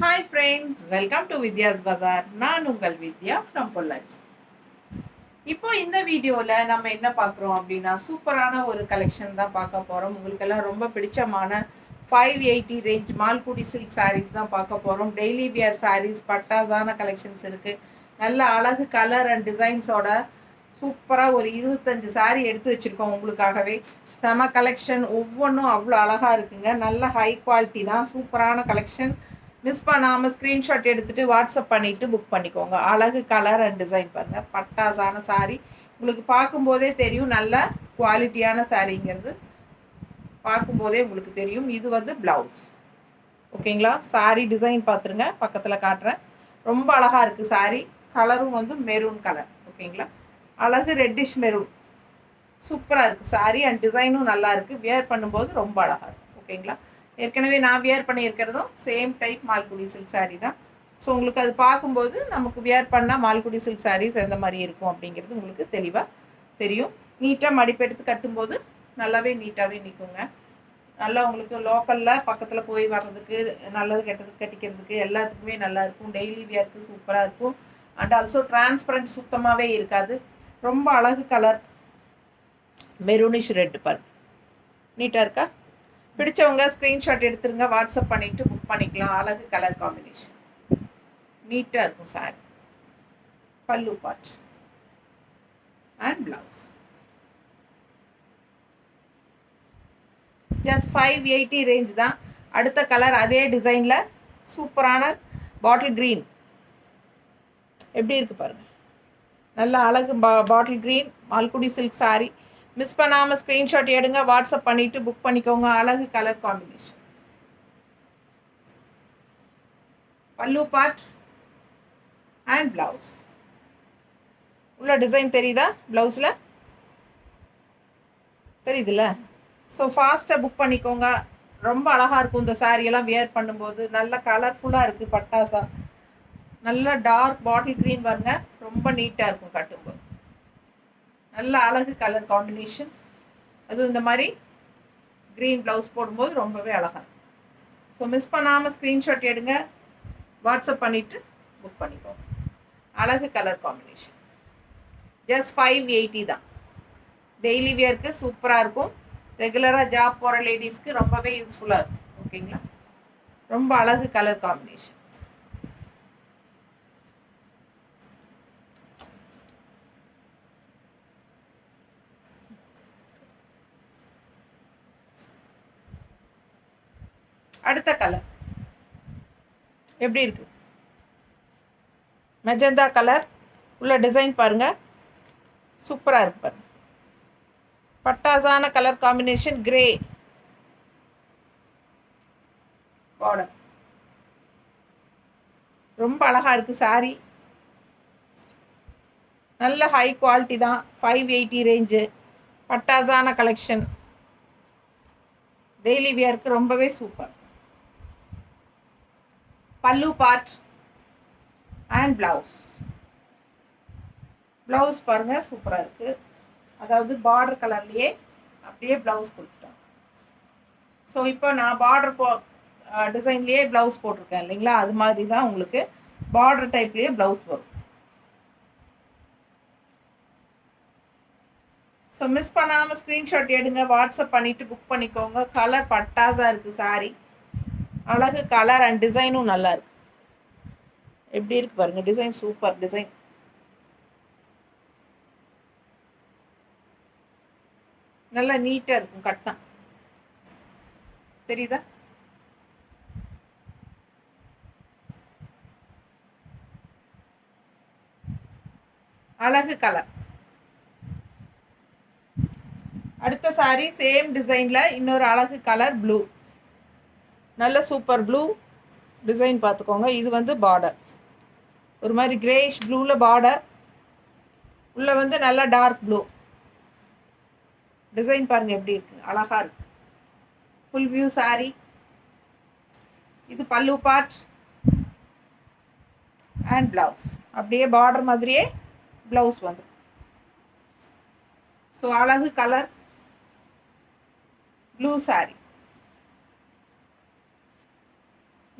Hi friends, welcome to Vidyas Bazaar. நான் உங்கள் வித்யா from Pollachi. இப்போ இந்த வீடியோவில் நம்ம என்ன பார்க்குறோம் அப்படின்னா, சூப்பரான ஒரு கலெக்ஷன் தான் பார்க்க போகிறோம். உங்களுக்கெல்லாம் ரொம்ப பிடிச்சமான 580 ரேஞ்ச் மால்குடி சில்க் சாரீஸ் தான் பார்க்க போகிறோம். டெய்லி வியர் சாரீஸ், பட்டாஸான கலெக்ஷன்ஸ் இருக்குது. நல்ல அழகு கலர் அண்ட் டிசைன்ஸோட சூப்பராக ஒரு 25 சாரீ எடுத்து வச்சுருக்கோம் உங்களுக்காகவே. செம கலெக்ஷன், ஒவ்வொன்றும் அவ்வளோ அழகாக இருக்குங்க. நல்ல ஹை குவாலிட்டி தான், சூப்பரான கலெக்ஷன். மிஸ் பண்ணாமல் ஸ்க்ரீன்ஷாட் எடுத்துகிட்டு வாட்ஸ்அப் பண்ணிவிட்டு புக் பண்ணிக்கோங்க. அழகு கலர் அண்ட் டிசைன் பாருங்கள், பட்டாஸான சாரீ. உங்களுக்கு பார்க்கும்போதே தெரியும் நல்ல குவாலிட்டியான சாரீங்கிறது பார்க்கும்போதே உங்களுக்கு தெரியும். இது வந்து ப்ளவுஸ், ஓகேங்களா? சாரீ டிசைன் பார்த்துருங்க, பக்கத்தில் காட்டுறேன். ரொம்ப அழகாக இருக்குது சாரீ. கலரும் வந்து மெரூன் கலர், ஓகேங்களா? அழகு ரெட்டிஷ் மெரூன், சூப்பராக இருக்குது சாரீ அண்ட் டிசைனும் நல்லா இருக்குது. வியர் பண்ணும்போது ரொம்ப அழகாக இருக்கும், ஓகேங்களா? ஏற்கனவே நான் வியர் பண்ணியிருக்கிறதும் same type Malgudi silk sari தான். ஸோ உங்களுக்கு அது பார்க்கும்போது நமக்கு வியர் பண்ணால் மால்குடி சில்க் சாரீஸ் எந்த மாதிரி இருக்கும் அப்படிங்கிறது உங்களுக்கு தெளிவாக தெரியும். நீட்டாக மடிப்பெடுத்து கட்டும்போது நல்லாவே நீட்டாகவே நிற்குங்க. நல்லா உங்களுக்கு லோக்கலில் பக்கத்தில் போய் வர்றதுக்கு, நல்லது கெட்டதுக்கு கட்டிக்கிறதுக்கு எல்லாத்துக்குமே நல்லா இருக்கும். டெய்லி வியருக்கு சூப்பராக இருக்கும். அண்ட் ஆல்சோ டிரான்ஸ்பரண்ட் சுத்தமாகவே இருக்காது. ரொம்ப அழகு கலர் மெரூனிஷ் ரெட் பாருங்க, நீட்டாக இருக்கா? பிடிச்சவங்க ஸ்க்ரீன்ஷாட் எடுத்துருங்க, வாட்ஸ்அப் பண்ணிவிட்டு புக் பண்ணிக்கலாம். அழகு கலர் காம்பினேஷன், நீட்டாக இருக்கும் sari. Pallu part and blouse. Just 580 range தான். அடுத்த கலர் அதே டிசைனில் சூப்பரான பாட்டில் க்ரீன், எப்படி இருக்குது பாருங்கள். நல்ல அழகு bottle green Malgudi silk sorry. Miss பண்ணாமல் ஸ்க்ரீன்ஷாட் எடுங்க, வாட்ஸ்அப் பண்ணிவிட்டு புக் பண்ணிக்கோங்க. அழகு கலர் காம்பினேஷன். பல்லு பார்ட் அண்ட் ப்ளவுஸ். உள்ள டிசைன் தெரியுதா? ப்ளவுஸில் தெரியுதுல்ல? ஸோ ஃபாஸ்ட்டாக புக் பண்ணிக்கோங்க. ரொம்ப அழகாக இருக்கும் இந்த சாரியெல்லாம் வியர் பண்ணும்போது. நல்ல கலர்ஃபுல்லாக இருக்குது, பட்டாசா. நல்ல டார்க் பாட்டில் க்ரீன் பாருங்க, ரொம்ப நீட்டாக இருக்கும் கட்டும்போது. நல்ல அழகு கலர் காம்பினேஷன். அதுவும் இந்த மாதிரி க்ரீன் ப்ளவுஸ் போடும்போது ரொம்பவே அழகாக. ஸோ மிஸ் பண்ணாமல் ஸ்க்ரீன்ஷாட் எடுங்க, வாட்ஸ்அப் பண்ணிவிட்டு புக் பண்ணிக்கோங்க. அழகு கலர் காம்பினேஷன். ஜஸ்ட் 580 தான். டெய்லி வியருக்கு சூப்பராக இருக்கும். ரெகுலராக ஜாப் போகிற லேடிஸ்க்கு ரொம்பவே யூஸ்ஃபுல்லாக இருக்கும், ஓகேங்களா? ரொம்ப அழகு கலர் காம்பினேஷன். அடுத்த கலர் எப்படி இருக்கு? Magenta colour. உள்ள டிசைன் பாருங்க, சூப்பராக இருக்கு பாருங்க. பட்டாசான கலர் காம்பினேஷன், கிரே பார்டர். ரொம்ப அழகாக இருக்குது சாரி. நல்ல ஹை குவாலிட்டி தான். 580 ரேஞ்சு, பட்டாசான கலெக்ஷன். டெய்லி வியருக்கு ரொம்பவே சூப்பர். பல்லு பார்ட் அண்ட் ப்ளவுஸ். ப்ளவுஸ் பாருங்கள், சூப்பராக இருக்குது. அதாவது பார்டர் கலர்லேயே அப்படியே ப்ளவுஸ் கொடுத்துட்டோம். ஸோ இப்போ நான் பார்டர் டிசைன்லேயே ப்ளவுஸ் போட்டிருக்கேன் இல்லைங்களா? அது மாதிரி தான் உங்களுக்கு பார்டர் டைப்லேயே ப்ளவுஸ் வரும். ஸோ மிஸ் பண்ணாமல் ஸ்க்ரீன்ஷாட் எடுங்க, வாட்ஸ்அப் பண்ணிவிட்டு புக் பண்ணிக்கோங்க. கலர் பட்டாஸாக இருக்குது சாரி. அழகு கலர் அண்ட் டிசைனும் நல்லா இருக்கு. எப்படி இருக்கு பாருங்கள், டிசைன் சூப்பர் டிசைன். நல்லா நீட்டாக இருக்கும் கட்டினா, தெரியுதா? அழகு கலர். அடுத்த சாரி சேம் டிசைனில் இன்னொரு அழகு கலர் ப்ளூ. நல்ல சூப்பர் ப்ளூ டிசைன் பார்த்துக்கோங்க. இது வந்து பார்டர் ஒரு மாதிரி கிரேயிஷ் ப்ளூவில் பார்டர். உள்ளே வந்து நல்லா டார்க் ப்ளூ டிசைன் பாருங்கள், எப்படி இருக்குது, அழகாக இருக்குது. Full view sari. இது பல்லு பார்ட் அண்ட் ப்ளவுஸ். அப்படியே பார்டர் மாதிரியே ப்ளவுஸ் வந்து. ஸோ அழகு கலர் ப்ளூ சாரி,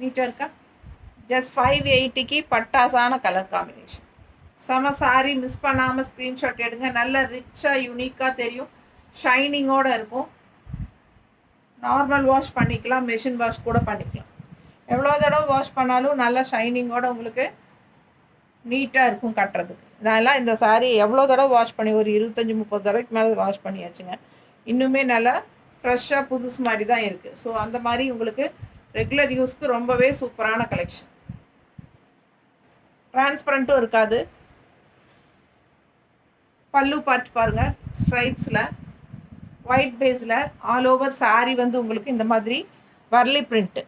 நீட்டாக இருக்கா? ஜஸ்ட் 580க்கு பட்டாசான கலர் காம்பினேஷன். செம சாரி, மிஸ் பண்ணாமல் ஸ்க்ரீன்ஷாட் எடுங்க. நல்ல ரிச்சாக யூனிக்காக தெரியும், ஷைனிங்கோடு இருக்கும். நார்மல் வாஷ் பண்ணிக்கலாம், மெஷின் வாஷ் கூட பண்ணிக்கலாம். எவ்வளோ தடவை வாஷ் பண்ணாலும் நல்லா ஷைனிங்கோடு உங்களுக்கு நீட்டாக இருக்கும் கட்டுறதுக்கு. நான்லாம் இந்த சாரீ எவ்வளோ தடவை வாஷ் பண்ணி, ஒரு 25-30 தடவைக்கு மேலே வாஷ் பண்ணியாச்சுங்க. இன்னுமே நல்லா ஃப்ரெஷ்ஷாக புதுசு மாதிரி தான் இருக்குது. ஸோ அந்த மாதிரி உங்களுக்கு ரெகுலர் யூஸ்க்கு ரொம்பவே சூப்பரான கலெக்ஷன். டிரான்ஸ்பரண்ட்டும் இருக்காது. பல்லு பார்த்து பாருங்கள், ஸ்ட்ரைப்ஸில் ஒயிட் பேஸில் ஆல் ஓவர் சாரீ வந்து உங்களுக்கு இந்த மாதிரி வர்லி பிரிண்ட்டு.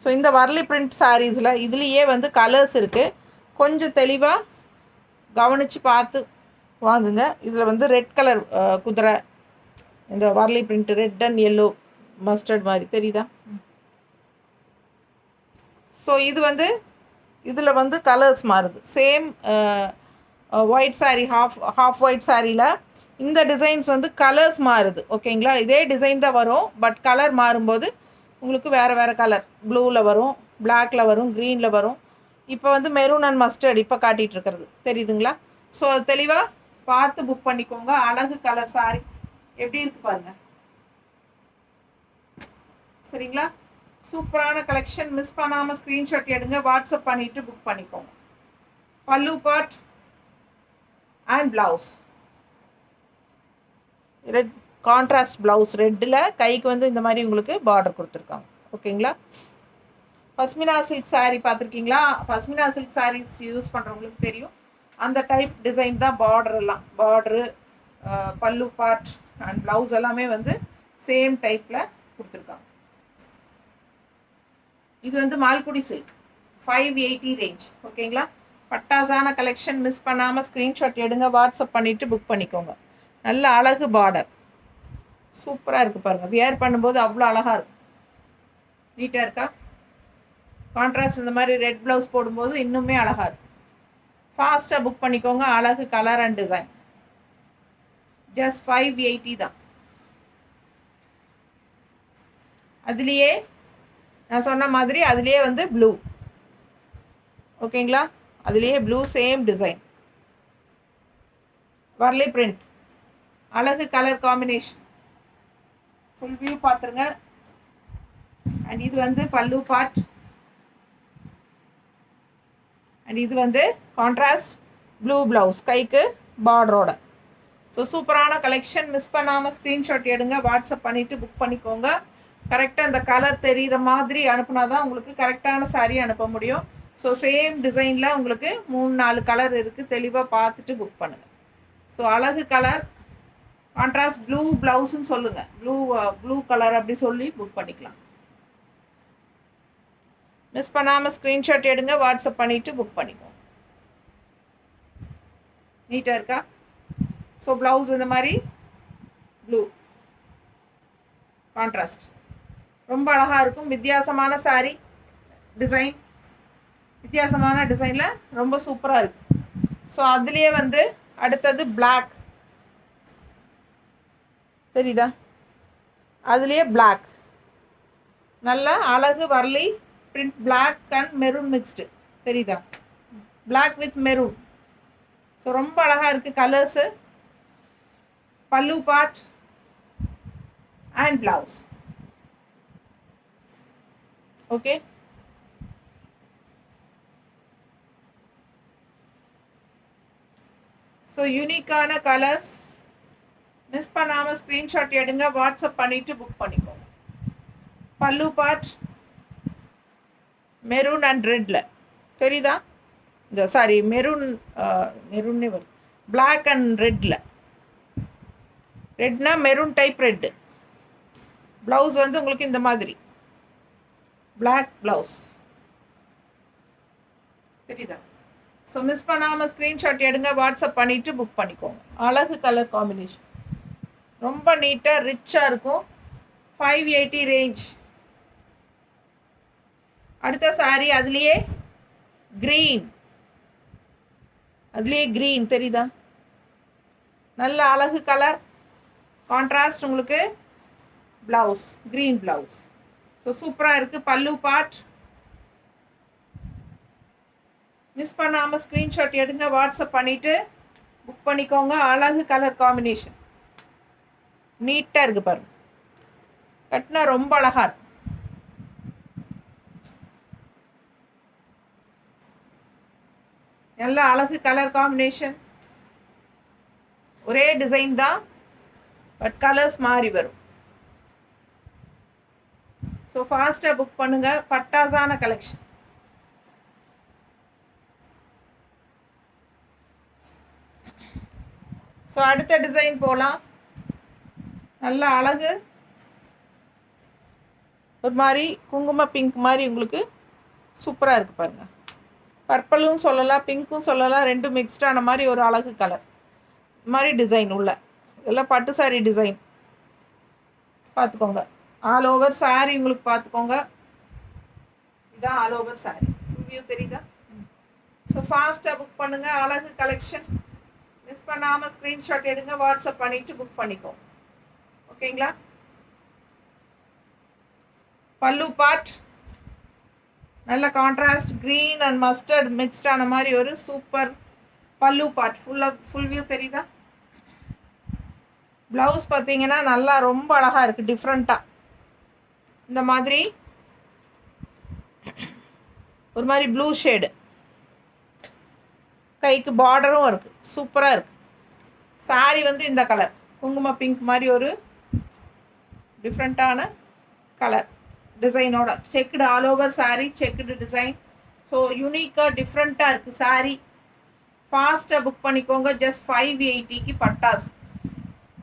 ஸோ இந்த வர்லி பிரிண்ட் சாரீஸில் இதுலேயே வந்து கலர்ஸ் இருக்குது. கொஞ்சம் தெளிவாக கவனித்து பார்த்து வாங்குங்க. இதில் வந்து ரெட் கலர் குதிரை, இந்த Warli print red and yellow mustard மாதிரி தெரியுதா? ஸோ இது வந்து இதில் வந்து கலர்ஸ் மாறுது. Same white sari, half white சாரியில் இந்த டிசைன்ஸ் வந்து கலர்ஸ் மாறுது. ஓகேங்களா? இதே டிசைன் தான் வரும், பட் கலர் மாறும்போது உங்களுக்கு வேறு வேறு கலர், ப்ளூவில் வரும், பிளாக்கில் வரும், க்ரீனில் வரும். இப்போ வந்து மெரூன் அண்ட் மஸ்டர்ட் இப்போ காட்டிகிட்டு இருக்கிறது தெரியுதுங்களா? ஸோ அது தெளிவாக பார்த்து புக் பண்ணிக்கோங்க. அழகு கலர் சாரி எப்படி இருக்கு பாருங்கள். சரிங்களா? சூப்பரான கலெக்ஷன். மிஸ் பண்ணாமல் ஸ்க்ரீன்ஷாட் எடுங்க, வாட்ஸ்அப் பண்ணிவிட்டு புக் பண்ணிக்கோங்க. Pallu part and blouse red contrast blouse, ரெட்டில் கைக்கு வந்து இந்த மாதிரி உங்களுக்கு பார்டர் கொடுத்துருக்காங்க. ஓகேங்களா? பஸ்மினா சில்க் சாரீ பார்த்துருக்கீங்களா? பஸ்மினா சில்க் சாரீஸ் யூஸ் பண்ணுறவங்களுக்கு தெரியும். அந்த டைப் டிசைன் தான் பார்டர் எல்லாம். பார்டரு, பல்லு பார்ட் அண்ட் ப்ளவுஸ் எல்லாமே வந்து சேம் டைப்பில் கொடுத்துருக்காங்க. இது வந்து மால்குடி சில்க் 580 ரேஞ்ச். ஓகேங்களா? பட்டாசான கலெக்ஷன். மிஸ் பண்ணாமல் ஸ்க்ரீன்ஷாட் எடுங்க, வாட்ஸ்அப் பண்ணிவிட்டு புக் பண்ணிக்கோங்க. நல்ல அழகு பார்டர், சூப்பராக இருக்குது பாருங்கள். வியர் பண்ணும்போது அவ்வளோ அழகாக இருக்கும். நீட்டாக இருக்கா? கான்ட்ராஸ்ட் இந்த மாதிரி ரெட் ப்ளவுஸ் போடும்போது இன்னுமே அழகாக இருக்கும். ஃபாஸ்ட்டாக புக் பண்ணிக்கோங்க. அழகு கலர் அண்ட் டிசைன். ஜஸ்ட் 580 தான். அதுலேயே நான் சொன்ன மாதிரி அதுலேயே வந்து ப்ளூ. ஓகேங்களா? அதுலேயே blue, same design, Warli print, அழகு கலர் காம்பினேஷன். ஃபுல் வியூ பார்த்துருங்க. அண்ட் இது வந்து பல்லு பார்ட், அண்ட் இது வந்து கான்ட்ராஸ்ட் ப்ளூ ப்ளவுஸ் கைக்கு பார்டரோட. ஸோ சூப்பரான கலெக்ஷன். மிஸ் பண்ணாமல் ஸ்க்ரீன்ஷாட் எடுங்க, வாட்ஸ்அப் பண்ணிவிட்டு புக் பண்ணிக்கோங்க. கரெக்டாக அந்த கலர் தெரிகிற மாதிரி அனுப்புனா தான் உங்களுக்கு கரெக்டான சாரீ அனுப்ப முடியும். ஸோ சேம் டிசைனில் உங்களுக்கு 3-4 கலர் இருக்குது. தெளிவாக பார்த்துட்டு புக் பண்ணுங்கள். ஸோ அழகு கலர், கான்ட்ராஸ்ட் ப்ளூ ப்ளவுஸ்ன்னு சொல்லுங்கள், ப்ளூ கலர் அப்படி சொல்லி புக் பண்ணிக்கலாம். மிஸ் பண்ணாமல் ஸ்க்ரீன்ஷாட் எடுங்க, வாட்ஸ்அப் பண்ணிவிட்டு புக் பண்ணிக்கோங்க. நீட்டாக இருக்கா? ஸோ ப்ளவுஸ் இந்த மாதிரி ப்ளூ கான்ட்ராஸ்ட் ரொம்ப அழகாக இருக்கும். வித்தியாசமான சாரீ டிசைன், வித்தியாசமான டிசைனில் ரொம்ப சூப்பராக இருக்குது. ஸோ அதுலேயே வந்து அடுத்தது பிளாக் தெரியுதா? அதுலேயே பிளாக், நல்ல அழகு Warli print, black and maroon mixed தெரியுதா? Black with maroon. ஸோ ரொம்ப அழகாக இருக்குது colours. Pallu part and blouse. Okay, so யூனிக்கான கலர்ஸ். மிஸ் பண்ணாமல் ஸ்க்ரீன்ஷாட் எடுங்க, வாட்ஸ்அப் பண்ணிவிட்டு புக் பண்ணிக்கோங்க. பல்லு பார்ட் மெரூன் அண்ட் ரெட்டில் தெரியுதா? இந்த சாரி மெரூன்னே வரும், பிளாக் அண்ட் ரெட்டில். ரெட்னா மெரூன் டைப் ரெட்டு. ப்ளவுஸ் வந்து உங்களுக்கு இந்த மாதிரி பிளாக் ப்ளவுஸ் தெரியுதா? ஸோ மிஸ் பண்ணாமல் ஸ்க்ரீன்ஷாட் எடுங்க, வாட்ஸ்அப் பண்ணிவிட்டு புக் பண்ணிக்கோங்க. அழகு கலர் காம்பினேஷன், ரொம்ப நீட்டாக ரிச்சாக இருக்கும். 580 ரேஞ்ச். அடுத்த சாரீ அதுலேயே க்ரீன், அதுலேயே க்ரீன் தெரியுதா? நல்ல அழகு கலர், கான்ட்ராஸ்ட் உங்களுக்கு ப்ளவுஸ், க்ரீன் ப்ளவுஸ். ஸோ சூப்பராக இருக்குது. பல்லு பார்ட் மிஸ் பண்ணாமல் ஸ்க்ரீன்ஷாட் எடுங்க, வாட்ஸ்அப் பண்ணிவிட்டு புக் பண்ணிக்கோங்க. அழகு கலர் காம்பினேஷன், நீட்டாக இருக்குது பாருங்க. கட்டினா ரொம்ப அழகாக இருக்கும். நல்ல அழகு கலர் காம்பினேஷன். ஒரே டிசைன் தான், பட் கலர்ஸ் மாறி வரும். ஸோ ஃபாஸ்ட்டாக புக் பண்ணுங்க. பட்டாசான கலெக்ஷன். ஸோ அடுத்த டிசைன் போகலாம். நல்ல அழகு, ஒரு மாதிரி குங்கும பிங்க் மாதிரி உங்களுக்கு சூப்பராக இருக்குது பாருங்கள். பர்பிளும் சொல்லலாம், பிங்க்கும் சொல்லலாம், ரெண்டும் மிக்ஸ்டான மாதிரி ஒரு அழகு கலர். இது மாதிரி டிசைன் உள்ள இதெல்லாம் பட்டு சாரீ டிசைன் பார்த்துக்கோங்க. ஆல் ஓவர் சாரீ உங்களுக்கு பார்த்துக்கோங்க. இதான் ஆல் ஓவர் சாரீ. வியூ தெரியுதா? ஸோ ஃபாஸ்ட்டாக புக் பண்ணுங்கள். அழகு கலெக்ஷன். மிஸ் பண்ணாமல் ஸ்க்ரீன்ஷாட் எடுங்க, வாட்ஸ்அப் பண்ணிவிட்டு புக் பண்ணிக்கோ. ஓகேங்களா? பல்லு பார்ட் நல்ல கான்ட்ராஸ்ட் க்ரீன் அண்ட் மஸ்டர்ட் மிக்ஸ்டான மாதிரி ஒரு சூப்பர் பல்லு பார்ட். ஃபுல் வியூ தெரியுதா? ப்ளவுஸ் பார்த்தீங்கன்னா நல்லா ரொம்ப அழகாக இருக்குது, டிஃப்ரெண்ட்டாக. இந்த மாதிரி ஒரு மாதிரி ப்ளூ ஷேடு, கைக்கு பார்டரும் இருக்குது, சூப்பராக இருக்குது. சாரி வந்து இந்த கலர் குங்கும பிங்க் மாதிரி ஒரு டிஃப்ரெண்ட்டான கலர் டிசைனோட checked all over sari, checked design. So யூனிக்காக டிஃப்ரெண்ட்டாக இருக்குது சாரீ. ஃபாஸ்ட்டாக புக் பண்ணிக்கோங்க. ஜஸ்ட் 580க்கு பட்டாஸ்.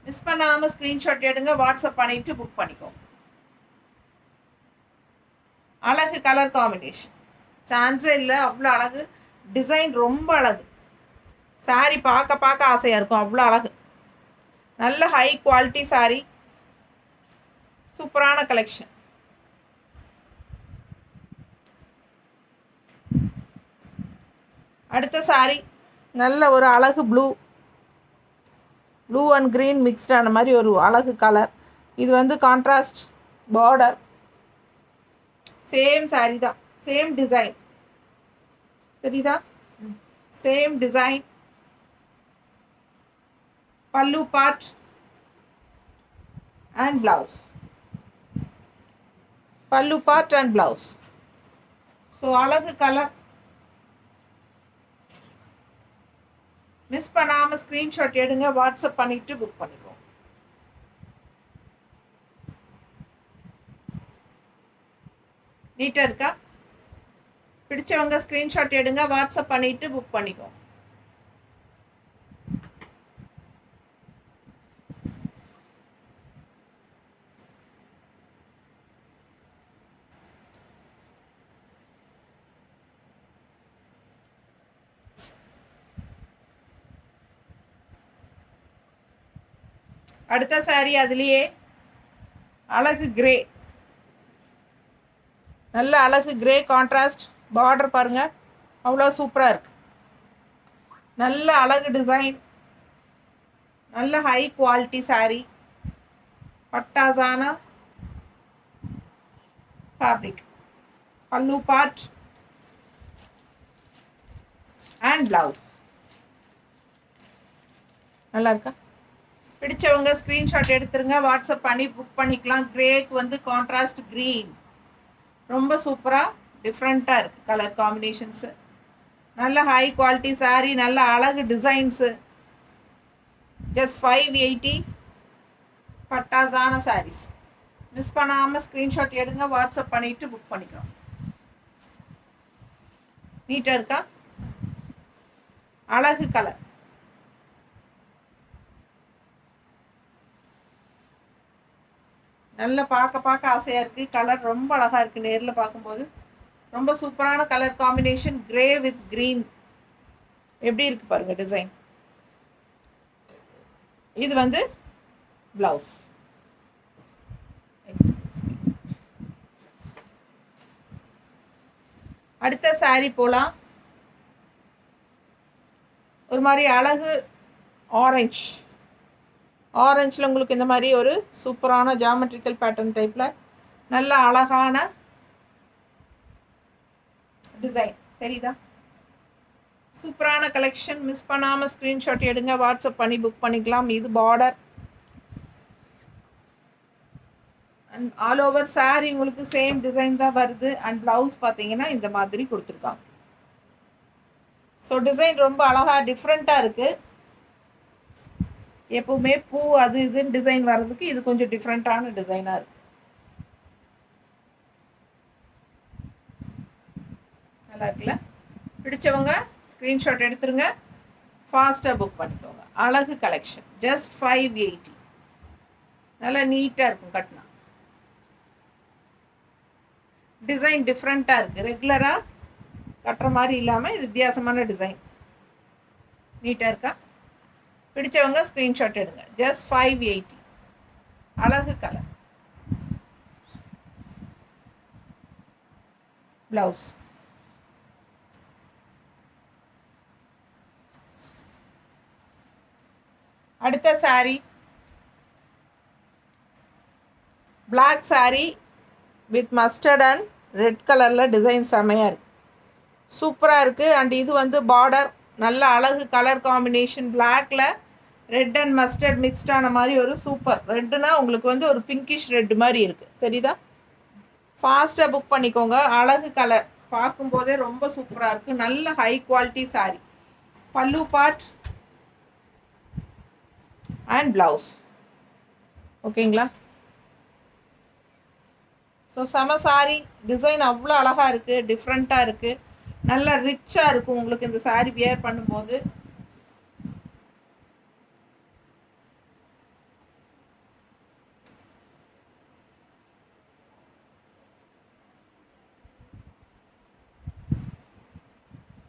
மிஸ் பண்ணாமல் ஸ்க்ரீன்ஷாட் எடுங்க, வாட்ஸ்அப் பண்ணிவிட்டு புக் பண்ணிக்கோங்க. அழகு கலர் காம்பினேஷன், சான்ஸே இல்லை, அவ்வளோ அழகு. டிசைன் ரொம்ப அழகு. சாரீ பார்க்க பார்க்க ஆசையாக இருக்கும், அவ்வளோ அழகு. நல்ல ஹை குவாலிட்டி சாரீ, சூப்பரான கலெக்ஷன். அடுத்த சாரீ நல்ல ஒரு அழகு ப்ளூ அண்ட் க்ரீன் மிக்ஸ்டான மாதிரி ஒரு அழகு கலர். இது வந்து கான்ட்ராஸ்ட் பார்டர். சேம் சாரீ தான், சேம் டிசைன் தெரியுதா? Same design. பல்லு part and blouse. Pallu part and blouse. So அழகு கலர். மிஸ் பண்ணாமல் ஸ்க்ரீன்ஷாட் எடுங்க, வாட்ஸ்அப் பண்ணிவிட்டு புக் பண்ணிக்கோ. நீட்டாக இருக்கா? பிடிச்சவங்க ஸ்க்ரீன்ஷாட் எடுங்க, வாட்ஸ்அப் பண்ணிவிட்டு புக் பண்ணிக்கோ. அடுத்த சாரீ அதுலேயே அழகு கிரே, நல்ல அழகு கிரே கான்ட்ராஸ்ட் பார்டர் பாருங்க, அவ்வளோ சூப்பராக இருக்கு. நல்ல அழகு டிசைன், நல்ல ஹை குவாலிட்டி சாரீ, பட்டாசான ஃபேப்ரிக். பல்லு பார்ட் அண்ட் பிளவுஸ். நல்லா இருக்கா? பிடிச்சவங்க ஸ்க்ரீன்ஷாட் எடுத்துருங்க, வாட்ஸ்அப் பண்ணி புக் பண்ணிக்கலாம். கிரேக்கு வந்து கான்ட்ராஸ்ட் க்ரீன், ரொம்ப சூப்பராக டிஃப்ரெண்ட்டாக இருக்குது கலர் காம்பினேஷன்ஸு. நல்ல ஹை குவாலிட்டி சாரீ, நல்ல அழகு டிசைன்ஸு. ஜஸ்ட் 580 பட்டாசான சாரீஸ். மிஸ் பண்ணாமல் ஸ்க்ரீன்ஷாட் எடுங்க, வாட்ஸ்அப் பண்ணிவிட்டு புக் பண்ணிக்கலாம். நீட்டாக இருக்கா? அழகு கலர். நல்லா பார்க்க ஆசையாக இருக்குது. கலர் ரொம்ப அழகாக இருக்குது, நேரில் பார்க்கும்போது ரொம்ப சூப்பரான colour combination. Grey with green எப்படி இருக்குது பாருங்கள் டிசைன். இது வந்து ப்ளவுஸ். அடுத்த சாரீ போகலாம். ஒரு மாதிரி அழகு ஆரஞ்சில் உங்களுக்கு இந்த மாதிரி ஒரு சூப்பரான ஜாமெட்ரிக்கல் பேட்டர்ன் டைப்பில் நல்ல அழகான டிசைன் தெரியுதா? சூப்பரான கலெக்ஷன். மிஸ் பண்ணாமல் ஸ்க்ரீன்ஷாட் எடுங்க, வாட்ஸ்அப் பண்ணி புக் பண்ணிக்கலாம். இது border and all over sari உங்களுக்கு சேம் டிசைன் தான் வருது. அண்ட் ப்ளவுஸ் பார்த்தீங்கன்னா இந்த மாதிரி கொடுத்துருக்காங்க. ஸோ டிசைன் ரொம்ப அழகாக டிஃப்ரெண்ட்டாக இருக்குது. எப்பவுமே பூ அது இதுன்னு டிசைன் வர்றதுக்கு இது கொஞ்சம் டிஃப்ரெண்ட்டான டிசைனாக இருக்குது. நல்லா இருக்குல்ல? பிடிச்சவங்க ஸ்க்ரீன்ஷாட் எடுத்துருங்க, ஃபாஸ்ட்டாக புக் பண்ணிக்கோங்க. அழகு கலெக்ஷன், ஜஸ்ட் 580. நல்லா நீட்டாக இருக்கும் கட்டினா. டிசைன் டிஃப்ரெண்ட்டாக இருக்குது, ரெகுலராக கட்டுற மாதிரி இல்லாமல் வித்தியாசமான டிசைன். நீட்டாக இருக்கா? பிடிச்சவங்க ஸ்க்ரீன்ஷாட் எடுங்க, ஜஸ்ட் 580. அழகு கலர். ப்ளவுஸ் அடுத்த sari black sari with mustard and red கலரில் டிசைன் செமையாக இருக்குது, சூப்பராக இருக்குது. அண்ட் இது வந்து பார்டர் நல்ல அழகு கலர் காம்பினேஷன். பிளாக்ல ரெட் அண்ட் மஸ்டர்ட் மிக்ஸ்டான மாதிரி ஒரு சூப்பர். ரெட்டுனா உங்களுக்கு வந்து ஒரு பிங்கிஷ் ரெட் மாதிரி இருக்குது, தெரியுதா? ஃபாஸ்ட்டாக புக் பண்ணிக்கோங்க. அழகு கலர், பார்க்கும்போதே ரொம்ப சூப்பராக இருக்குது. நல்ல ஹை குவாலிட்டி சாரீ. பல்லு பார்ட் அண்ட் ப்ளவுஸ் ஓகேங்களா? ஸோ செம சாரீ, டிசைன் அவ்வளோ அழகாக இருக்குது, டிஃப்ரெண்ட்டாக இருக்குது, நல்லா ரிச்சாக இருக்கும் உங்களுக்கு இந்த சாரீ வியர் பண்ணும்போது.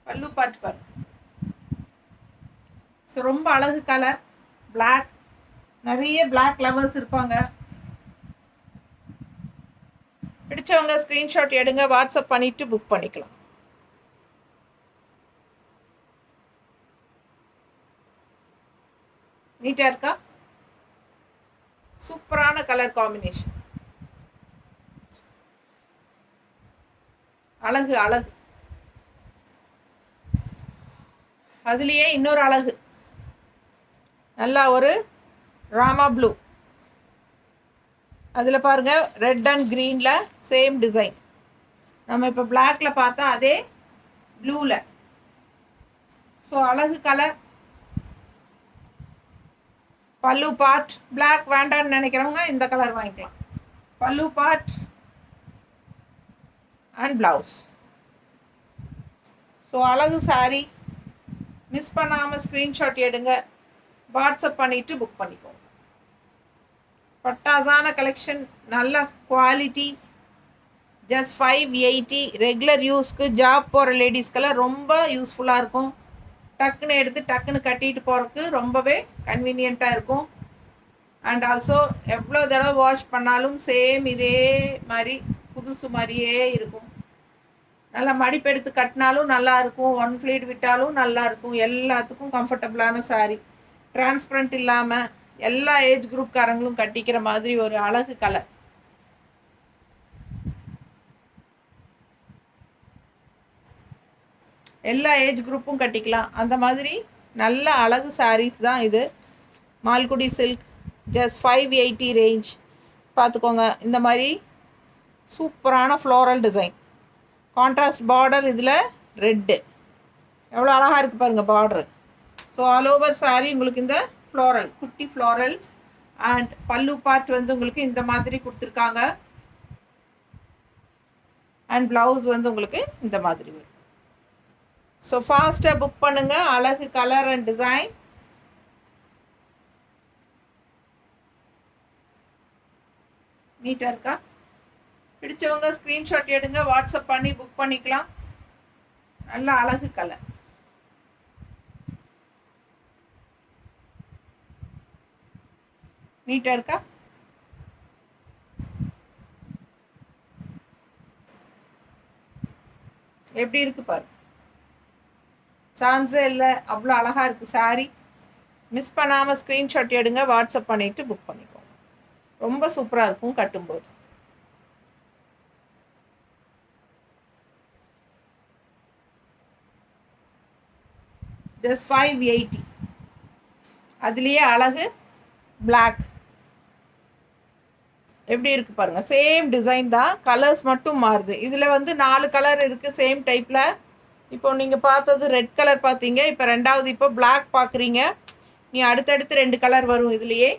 பல்லு பார்ட் பாரு. ஸோ ரொம்ப அழகு கலர், பிளாக். நிறைய பிளாக் லவர்ஸ் இருப்பாங்க. பிடிச்சவங்க ஸ்க்ரீன்ஷாட் எடுங்க, வாட்ஸ்அப் பண்ணிவிட்டு புக் பண்ணிக்கலாம். நீட்டாக இருக்கா? சூப்பரான கலர் காம்பினேஷன். அழகு அழகு. அதுலேயே இன்னொரு அழகு, நல்லா ஒரு ராமா ப்ளூ. அதில் பாருங்கள், ரெட் அண்ட் க்ரீனில் சேம் டிசைன். நம்ம இப்போ பிளாக்ல பார்த்தா அதே ப்ளூவில். ஸோ அழகு கலர். பல்லு பார்ட் பிளாக் வேண்டான்னு நினைக்கிறவங்க இந்த கலர் வாங்கிக்கலாம். பல்லு பார்ட் அண்ட் ப்ளவுஸ். ஸோ அழகு சாரீ. மிஸ் பண்ணாமல் ஸ்க்ரீன்ஷாட் எடுங்க, வாட்ஸ்அப் பண்ணிவிட்டு புக் பண்ணிக்கோங்க. பட்டாசான கலெக்ஷன், நல்ல குவாலிட்டி, ஜஸ்ட் 580. ரெகுலர் யூஸ்க்கு ஜாப் போகிற லேடிஸ்க்கெல்லாம் ரொம்ப யூஸ்ஃபுல்லாக இருக்கும். டக்குன்னு எடுத்து டக்குன்னு கட்டிட்டு போகிறதுக்கு ரொம்பவே கன்வீனியண்ட்டாக இருக்கும். அண்ட் ஆல்சோ எவ்வளோ தடவை வாஷ் பண்ணாலும் சேம் இதே மாதிரி புதுசு மாதிரியே இருக்கும். நல்லா மடிப்பெடுத்து கட்டினாலும் நல்லா இருக்கும், ஒன் ஃப்ளீட் விட்டாலும் நல்லா இருக்கும். எல்லாத்துக்கும் கம்ஃபர்டபுளான சாரீ, டிரான்ஸ்பரண்ட் இல்லாமல் எல்லா ஏஜ் குரூப்காரங்களும் கட்டிக்கிற மாதிரி ஒரு அழகு கலர். எல்லா ஏஜ் குரூப்பும் கட்டிக்கலாம் அந்த மாதிரி நல்ல அழகு சாரீஸ் தான் இது. Malgudi silk, just 580 range. பார்த்துக்கோங்க, இந்த மாதிரி சூப்பரான ஃப்ளோரல் டிசைன், கான்ட்ராஸ்ட் பார்டர். இதில் ரெட்டு எவ்வளோ அழகாக இருக்குது பாருங்கள் border. So all over sari உங்களுக்கு இந்த ஃப்ளோரல், குட்டி ஃப்ளோரல்ஸ். அண்ட் பல்லு பார்ட் வந்து உங்களுக்கு இந்த மாதிரி கொடுத்துருக்காங்க. அண்ட் ப்ளவுஸ் வந்து உங்களுக்கு இந்த மாதிரி வரும். ஸோ ஃபாஸ்ட்டாக புக் பண்ணுங்கள். அழகு கலர் அண்ட் டிசைன். நீட்டாக இருக்கா? பிடிச்சவங்க ஸ்க்ரீன்ஷாட் எடுங்க, வாட்ஸ்அப் பண்ணி புக் பண்ணிக்கலாம். நல்ல அழகு கலர். நீட்டாக இருக்கா? எப்படி இருக்கு பாரு, சான்ஸே இல்லை, அவ்வளோ அழகாக இருக்குது சாரீ. மிஸ் பண்ணாமல் ஸ்க்ரீன்ஷாட் எடுங்க, வாட்ஸ்அப் பண்ணிவிட்டு புக் பண்ணிக்கோங்க. ரொம்ப சூப்பராக இருக்கும் கட்டும்போது. ஜஸ்ட் 580. அதுலேயே அழகு பிளாக் எப்படி இருக்குது பாருங்கள். சேம் டிசைன் தான், கலர்ஸ் மட்டும் மாறுது. இதில் வந்து 4 கலர் இருக்குது சேம் டைப்பில். இப்போ நீங்கள் பார்த்தது ரெட் கலர் பார்த்தீங்க, இப்போ ரெண்டாவது இப்போ பிளாக் பார்க்குறீங்க. நீ அடுத்தடுத்து 2 கலர் வரும் இதுலேயே.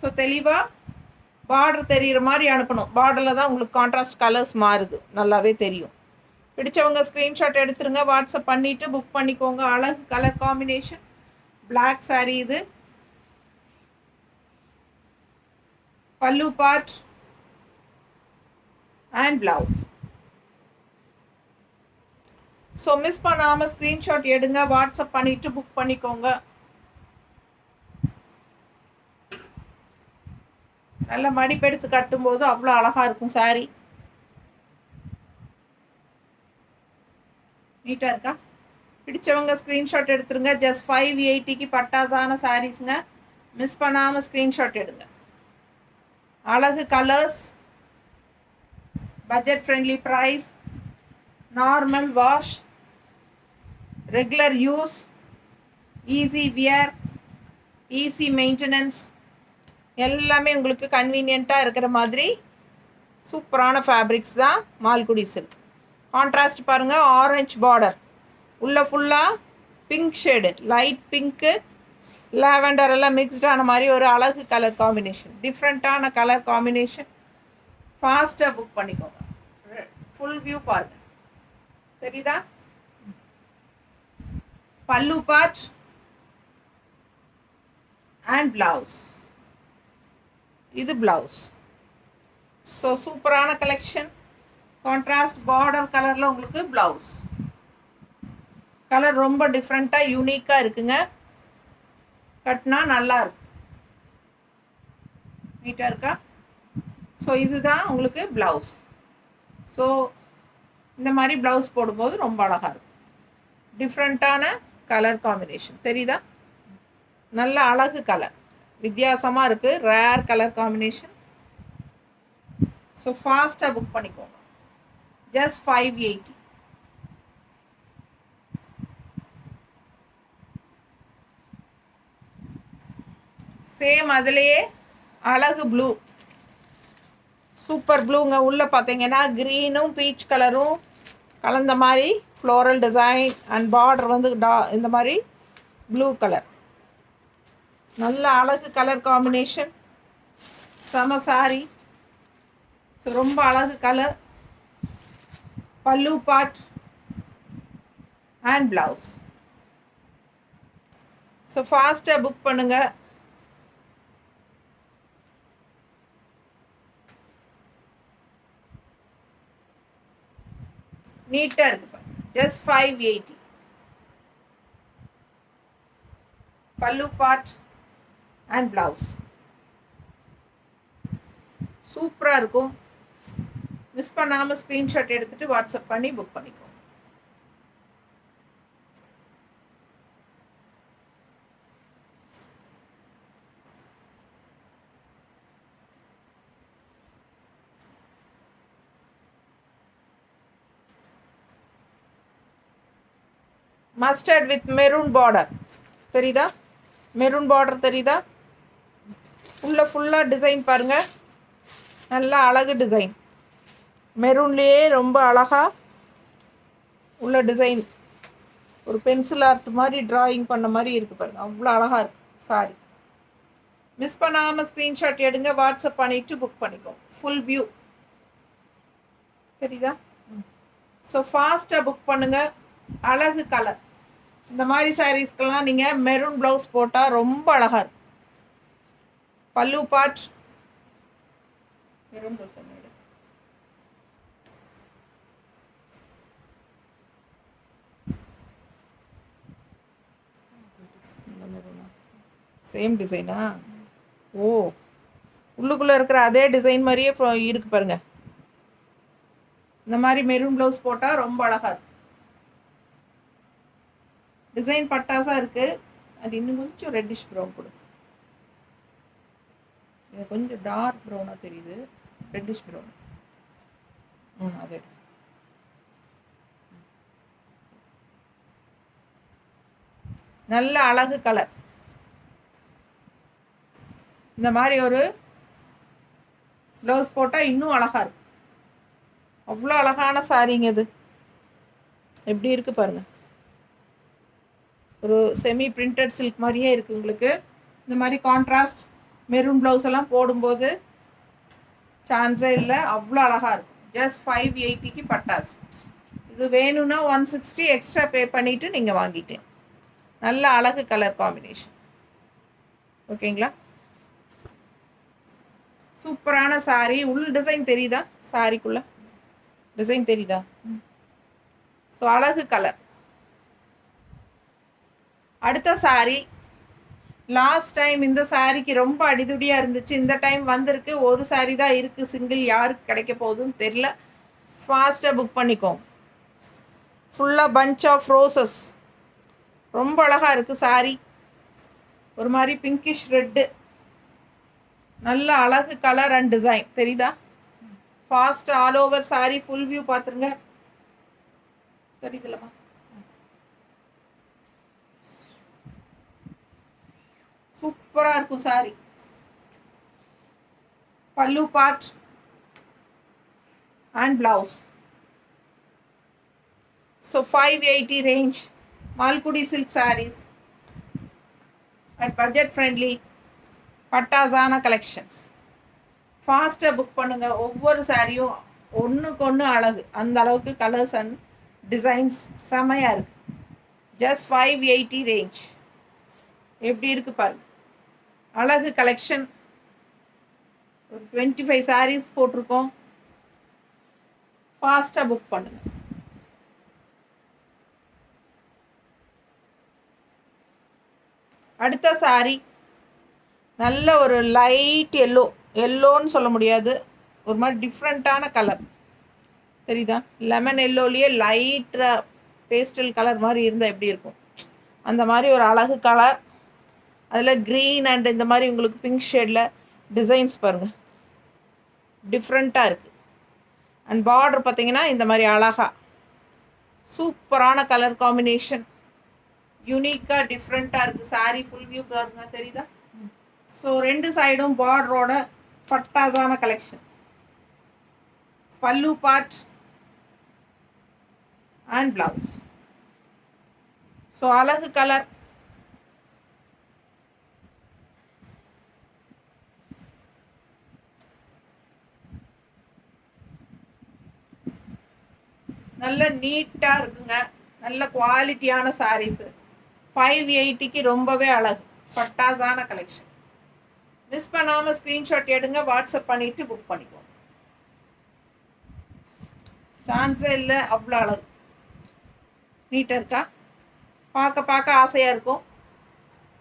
ஸோ தெளிவாக பார்டர் தெரிகிற மாதிரி அனுப்பணும். பார்டரில் தான் உங்களுக்கு கான்ட்ராஸ்ட் கலர்ஸ் மாறுது, நல்லாவே தெரியும். பிடிச்சவங்க ஸ்க்ரீன்ஷாட் எடுத்துருங்க, வாட்ஸ்அப் பண்ணிவிட்டு புக் பண்ணிக்கோங்க. அழகு கலர் காம்பினேஷன், பிளாக் சாரீ இது. Pallu part and blouse. So miss பண்ணாமல் ஸ்க்ரீன்ஷாட் எடுங்க, வாட்ஸ்அப் பண்ணிவிட்டு புக் பண்ணிக்கோங்க. நல்ல மடிப்பெடுத்து கட்டும்போது அவ்வளோ அழகாக இருக்கும் சாரீ. நீட்டாக இருக்கா? பிடிச்சவங்க ஸ்க்ரீன்ஷாட் எடுத்துருங்க. ஜஸ்ட் 580க்கு பட்டாசான சாரீஸுங்க. மிஸ் பண்ணாமல் ஸ்க்ரீன்ஷாட் எடுங்க. அழகு colours, budget friendly price, normal wash, regular use, easy wear, easy maintenance, எல்லாமே உங்களுக்கு கன்வீனியண்ட்டாக இருக்கிற மாதிரி சூப்பரான ஃபேப்ரிக்ஸ் தான் மால்குடி சில்க். கான்ட்ராஸ்ட் பாருங்கள், ஆரஞ்சு பார்டர், உள்ள ஃபுல்லாக pink shade, light pink lavender எல்லாம் மிக்ஸ்டான மாதிரி ஒரு அழகு கலர் காம்பினேஷன், டிஃப்ரெண்ட்டான கலர் காம்பினேஷன். ஃபாஸ்ட்டாக புக் பண்ணிக்கோங்க. ஃபுல் வியூ பாருங்க, தெரியுதா? Pallu part and blouse. இது பிளவுஸ். ஸோ சூப்பரான கலெக்ஷன். கான்ட்ராஸ்ட் பார்டர் கலரில் உங்களுக்கு பிளவுஸ். கலர் ரொம்ப டிஃப்ரெண்ட்டாக யூனிக்காக இருக்குங்க. கட்டினா நல்லா இருக்கும், நீட்டாக இருக்கா? ஸோ இதுதான் உங்களுக்கு ப்ளவுஸ். ஸோ இந்த மாதிரி ப்ளவுஸ் போடும்போது ரொம்ப அழகாக இருக்கும். டிஃப்ரெண்ட்டான கலர் காம்பினேஷன், தெரியுதா? நல்ல அழகு கலர், வித்தியாசமாக இருக்குது, ரேர் கலர் காம்பினேஷன். ஸோ ஃபாஸ்ட்டாக புக் பண்ணிக்கோங்க. ஜஸ்ட் 580. சேம் அதுலேயே அழகு ப்ளூ, சூப்பர் ப்ளூங்க. உள்ளே பார்த்தீங்கன்னா க்ரீனும் பீச் கலரும் கலந்த மாதிரி ஃப்ளோரல் டிசைன் அண்ட் பார்டர் வந்து இந்த மாதிரி ப்ளூ கலர். நல்ல அழகு கலர் காம்பினேஷன், செம சாரி. ஸோ ரொம்ப அழகு கலர். பல்லு பார்ட் அண்ட் பிளவுஸ். ஸோ ஃபாஸ்ட்டாக புக் பண்ணுங்கள். நீட்டாக இருக்கு. ஜஸ்ட் 580. பல்லு பார்ட் அண்ட் பிளவுஸ் சூப்பராக இருக்கும். மிஸ் பண்ணாமல் ஸ்க்ரீன்ஷாட் எடுத்துகிட்டு வாட்ஸ்அப் பண்ணி புக் பண்ணிக்கோ. மஸ்டர்ட் வித் மெரூன் பார்டர், தெரியுதா? மெரூன் பார்டர் தெரியுதா? உள்ள ஃபுல்லாக டிசைன் பாருங்கள், நல்லா அழகு டிசைன். மெரூன்லேயே ரொம்ப அழகாக உள்ள டிசைன், ஒரு பென்சில் ஆர்ட் மாதிரி ட்ராயிங் பண்ண மாதிரி இருக்குது பாருங்கள், அவ்வளோ அழகாக இருக்குது சாரி. மிஸ் பண்ணாமல் ஸ்க்ரீன்ஷாட் எடுங்க, வாட்ஸ்அப் பண்ணிவிட்டு புக் பண்ணிக்கோ. ஃபுல் வியூ தெரியுதா? ஸோ ஃபாஸ்ட்டாக புக் பண்ணுங்கள். அழகு கலர். இந்த மாதிரி சாரீஸ்க்கெல்லாம் நீங்கள் மெரூன் ப்ளவுஸ் போட்டால் ரொம்ப அழகாக இருக்கும். பல்லு பார்ட் மெரூன் ப்ளவுஸ் சேம் டிசைனா? ஓ, உள்ளுக்குள்ளே இருக்கிற அதே டிசைன் மாதிரியே இருக்கு பாருங்க. இந்த மாதிரி மெரூன் ப்ளவுஸ் போட்டால் ரொம்ப அழகாக இருக்கும். டிசைன் பட்டாசாக இருக்குது. அது இன்னும் கொஞ்சம் ரெட்டிஷ் ப்ரௌன் கொடு. இது கொஞ்சம் டார்க் ப்ரௌனாக தெரியுது, ரெட்டிஷ் ப்ரௌன். அதே நல்ல அழகு கலர். இந்த மாதிரி ஒரு ப்ளவுஸ் போட்டால் இன்னும் அழகாக இருக்கும். அவ்வளோ அழகான சாரீங்க இது. எப்படி இருக்குது பாருங்கள். ஒரு செமி பிரிண்டட் சில்க் மாதிரியே இருக்குது உங்களுக்கு. இந்த மாதிரி கான்ட்ராஸ்ட் மெரூன் ப்ளவுஸ் எல்லாம் போடும்போது சான்ஸே இல்லை, அவ்வளோ அழகாக இருக்கும். ஜஸ்ட் 580க்கு பட்டாஸ். இது வேணும்னா 160 எக்ஸ்ட்ரா பே பண்ணிவிட்டு நீங்கள் வாங்கிக்கலாம். நல்ல அழகு கலர் காம்பினேஷன். ஓகேங்களா? சூப்பரான சாரீ. உள் டிசைன் தெரியுதா? சாரிக்குள்ளே டிசைன் தெரியுதா? ஸோ அழகு கலர். அடுத்த சாரீ. லாஸ்ட் டைம் இந்த சாரீக்கு ரொம்ப அடிதுடியாக இருந்துச்சு. இந்த டைம் வந்திருக்கு. ஒரு சாரீ தான் இருக்குது சிங்கிள். யாருக்கு கிடைக்க போகுதுன்னு தெரில. ஃபாஸ்ட்டாக புக் பண்ணிக்கோங்க. ஃபுல்லாக பஞ்ச் ஆஃப் ரோசஸ். ரொம்ப அழகாக இருக்குது சாரீ. ஒரு மாதிரி பிங்கிஷ் ரெட்டு. நல்ல அழகு கலர் அண்ட் டிசைன் தெரியுதா? Fast all over sari full view பார்த்துருங்க. தெரியுதுல்லம்மா? சூப்பராக இருக்கும் sari. Pallu part and blouse. So 580 range Malgudi silk saris at budget friendly பட்டாசான கலெக்ஷன்ஸ். ஃபாஸ்ட்டாக புக் பண்ணுங்கள். ஒவ்வொரு சாரியும் ஒன்றுக்கு ஒன்று அழகு. அந்த அளவுக்கு கலர்ஸ் அண்ட் டிசைன்ஸ் செமையாக இருக்குது. Just 580 range. எப்படி இருக்குது பாருங்க. அழகு கலெக்ஷன். ஒரு 25 சாரீஸ் போட்டிருக்கோம். ஃபாஸ்ட்டாக புக் பண்ணுங்க. அடுத்த சாரி நல்ல ஒரு லைட் எல்லோ. எல்லோன்னு சொல்ல முடியாது, ஒரு மாதிரி டிஃப்ரெண்ட்டான கலர் தெரியுதா? லெமன் எல்லோலேயே லைட்டாக பேஸ்டல் கலர் மாதிரி இருந்தால் எப்படி இருக்கும், அந்த மாதிரி ஒரு அழகு கலர். அதில் க்ரீன் அண்ட் இந்த மாதிரி உங்களுக்கு பிங்க் ஷேடில் டிசைன்ஸ் பாருங்கள், டிஃப்ரெண்ட்டாக இருக்குது. அண்ட் பார்டர் பார்த்திங்கன்னா இந்த மாதிரி அழகாக சூப்பரான கலர் காம்பினேஷன். யூனிக்காக டிஃப்ரெண்ட்டாக இருக்குது. சாரீ ஃபுல் வியூ பாருங்க, தெரியுதா? ஸோ ரெண்டு சைடும் பார்டரோட பட்டாசான கலெக்ஷன். பல்லு பார்ட் அண்ட் பிளவுஸ். ஸோ அழகு கலர். நல்ல நீட்டாக இருக்குங்க. நல்ல குவாலிட்டியான சாரீஸு. 580க்கு ரொம்பவே அழகு பட்டாசான கலெக்ஷன். மிஸ் பண்ணாமல் ஸ்க்ரீன்ஷாட் எடுங்க, வாட்ஸ்அப் பண்ணிவிட்டு புக் பண்ணிக்கோங்க. சான்ஸே இல்லை, அவ்வளோ அழகு. நீட்டாக இருக்கா? பார்க்க பார்க்க ஆசையாக இருக்கும்.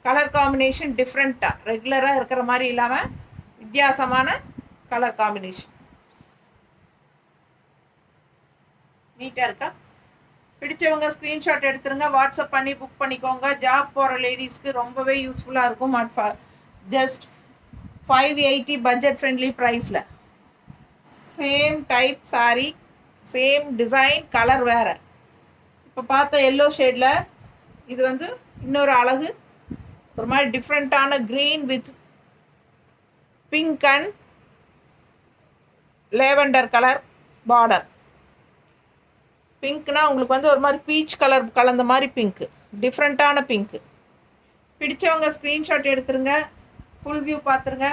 கலர் காம்பினேஷன் டிஃப்ரெண்ட்டாக, ரெகுலராக இருக்கிற மாதிரி இல்லாமல் வித்தியாசமான கலர் காம்பினேஷன். நீட்டாக இருக்கா? பிடிச்சவங்க ஸ்க்ரீன்ஷாட் எடுத்துருங்க, வாட்ஸ்அப் பண்ணி புக் பண்ணிக்கோங்க. ஜாப் போகிற லேடிஸ்க்கு ரொம்பவே யூஸ்ஃபுல்லாக இருக்கும். ஜஸ்ட் 580 பட்ஜெட் ஃப்ரெண்ட்லி ப்ரைஸில். Same type sari, same design, colour வேறு. இப்போ பார்த்த எல்லோ ஷேடில் இது வந்து இன்னொரு அழகு, ஒரு மாதிரி டிஃப்ரெண்ட்டான green with pink and lavender colour border. பிங்க்னா உங்களுக்கு வந்து ஒரு மாதிரி பீச் கலர் கலந்த மாதிரி பிங்க்கு, டிஃப்ரெண்ட்டான பிங்க்கு. பிடிச்சவங்க ஸ்க்ரீன்ஷாட் எடுத்துருங்க, ஃபுல் வியூ பார்த்துருங்க.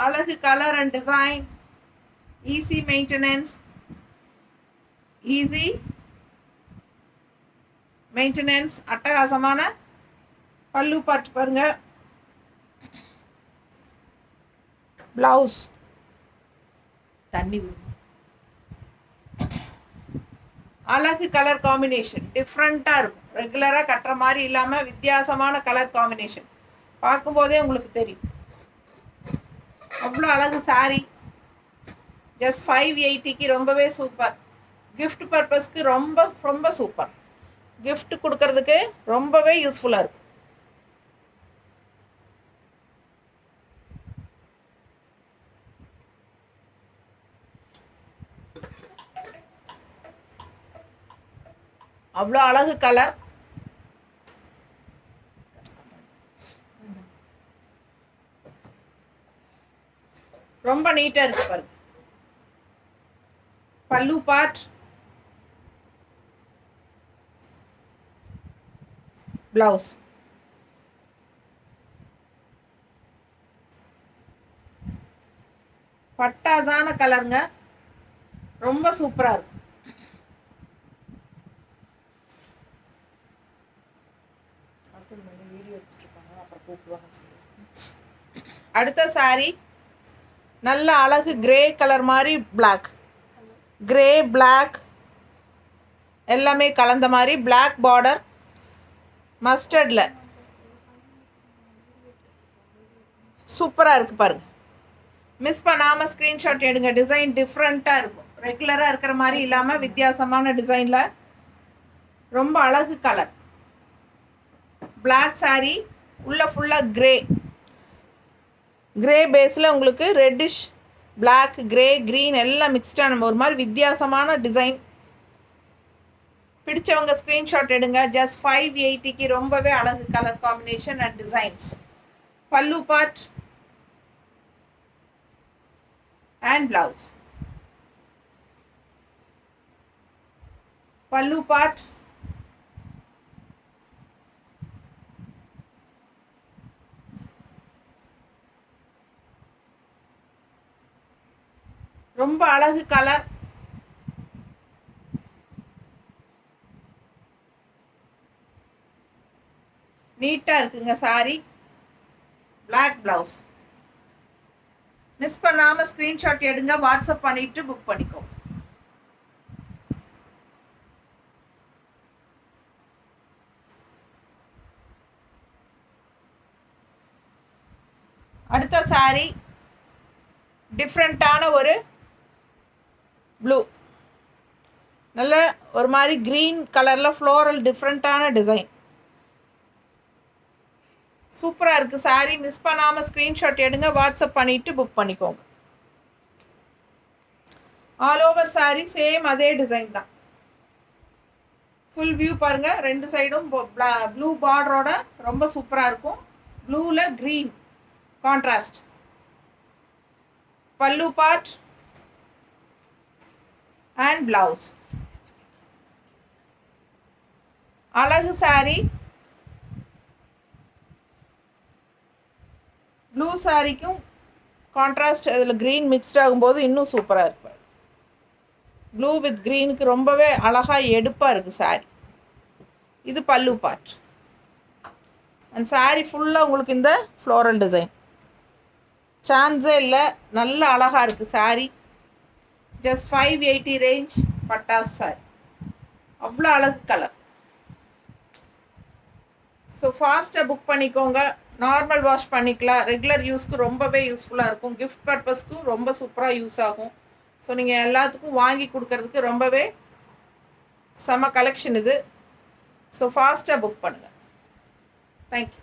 அழகு colour and design, easy maintenance, easy maintenance. அட்டகாசமான பல்லு பார்ட் பாருங்க. பிளவுஸ் தண்ணி அழகு கலர் காம்பினேஷன், டிஃப்ரெண்ட்டாக இருக்கும். ரெகுலராக கட்டுற மாதிரி இல்லாமல் வித்தியாசமான கலர் காம்பினேஷன். பார்க்கும்போதே உங்களுக்கு தெரியும் அவ்வளோ அழகு சாரீ. ஜஸ்ட் 580க்கு ரொம்பவே சூப்பர். கிஃப்ட் பர்பஸ்க்கு ரொம்ப ரொம்ப சூப்பர். கிஃப்ட் கொடுக்கறதுக்கு ரொம்பவே யூஸ்ஃபுல்லாக இருக்கும். அவ்வளோ அழகு கலர். ரொம்ப நீட்டாக இருக்குது பாருங்க. பல்லு பார்ட், ப்ளவுஸ். பட்டாசான கலருங்க, ரொம்ப சூப்பராக இருக்கும். அடுத்த சாரி நல்ல அழகு கிரே கலர் மாதிரி பிளாக், கிரே பிளாக் எல்லாமே கலந்த மாதிரி பிளாக் பார்டர், மஸ்டர்டில் சூப்பராக இருக்குது பாருங்கள். மிஸ் பண்ணாமல் ஸ்க்ரீன்ஷாட் எடுங்க. டிசைன் டிஃப்ரெண்ட்டாக இருக்கும், ரெகுலராக இருக்கிற மாதிரி இல்லாமல் வித்தியாசமான டிசைனில் ரொம்ப அழகு கலர். பிளாக் சாரீ உள்ள ஃபுல்லாக கிரே, கிரே பேஸில் உங்களுக்கு ரெட்டிஷ் பிளாக் கிரே க்ரீன் எல்லாம் மிக்ஸ்டான ஒரு மாதிரி வித்தியாசமான டிசைன். பிடிச்சவங்க ஸ்க்ரீன்ஷாட் எடுங்க. ஜஸ்ட் 580க்கு ரொம்பவே அழகு colour combination and designs. Pallu part and blouse. Pallu part, ரொம்ப அழகு கலர். நீட்டாக இருக்குங்க சாரி. Black blouse. மிஸ் பண்ணாமல் ஸ்க்ரீன்ஷாட் எடுங்க, வாட்ஸ்அப் பண்ணிட்டு புக் பண்ணிக்கோ. அடுத்த சாரி டிஃப்ரெண்ட்டான ஒரு ப்ளூ, நல்ல ஒரு மாதிரி க்ரீன் கலரில் ஃப்ளோரல் டிஃப்ரெண்ட்டான டிசைன் சூப்பராக இருக்குது சாரி. மிஸ் பண்ணாமல் ஸ்க்ரீன்ஷாட் எடுங்க, வாட்ஸ்அப் பண்ணிவிட்டு புக் பண்ணிக்கோங்க. ஆல் ஓவர் சாரி சேம் அதே டிசைன் தான். ஃபுல் வியூ பாருங்கள். ரெண்டு சைடும் ப்ளூ பார்டரோட ரொம்ப சூப்பராக இருக்கும். ப்ளூவில் க்ரீன் கான்ட்ராஸ்ட். பல்லு பார்ட் அண்ட் பிளவுஸ். அழகு சாரி. ப்ளூ சாரிக்கும் கான்ட்ராஸ்ட் அதில் க்ரீன் மிக்ஸ்ட் ஆகும்போது இன்னும் சூப்பராக இருப்பார். ப்ளூ வித் க்ரீனுக்கு ரொம்பவே அழகாக எடுப்பாக இருக்குது சாரி. இது பல்லு பார்ட் அண்ட் சாரி ஃபுல்லாக உங்களுக்கு இந்த ஃப்ளோரல் டிசைன் சான்ஸே இல்லை. நல்ல அழகாக இருக்குது சாரி. ஜஸ்ட் 580 ரேஞ்ச் பட்டாஸ் சாரி. அவ்வளோ அழகு கலர். ஸோ ஃபாஸ்ட்டாக புக் பண்ணிக்கோங்க. நார்மல் வாஷ் பண்ணிக்கலாம். ரெகுலர் யூஸ்க்கு ரொம்பவே யூஸ்ஃபுல்லாக இருக்கும். கிஃப்ட் பர்பஸ்க்கும் ரொம்ப சூப்பராக யூஸ் ஆகும். ஸோ நீங்கள் எல்லாத்துக்கும் வாங்கி கொடுக்கறதுக்கு ரொம்பவே செம கலெக்ஷன் இது. ஸோ ஃபாஸ்ட்டாக புக் பண்ணுங்கள். தேங்க்யூ.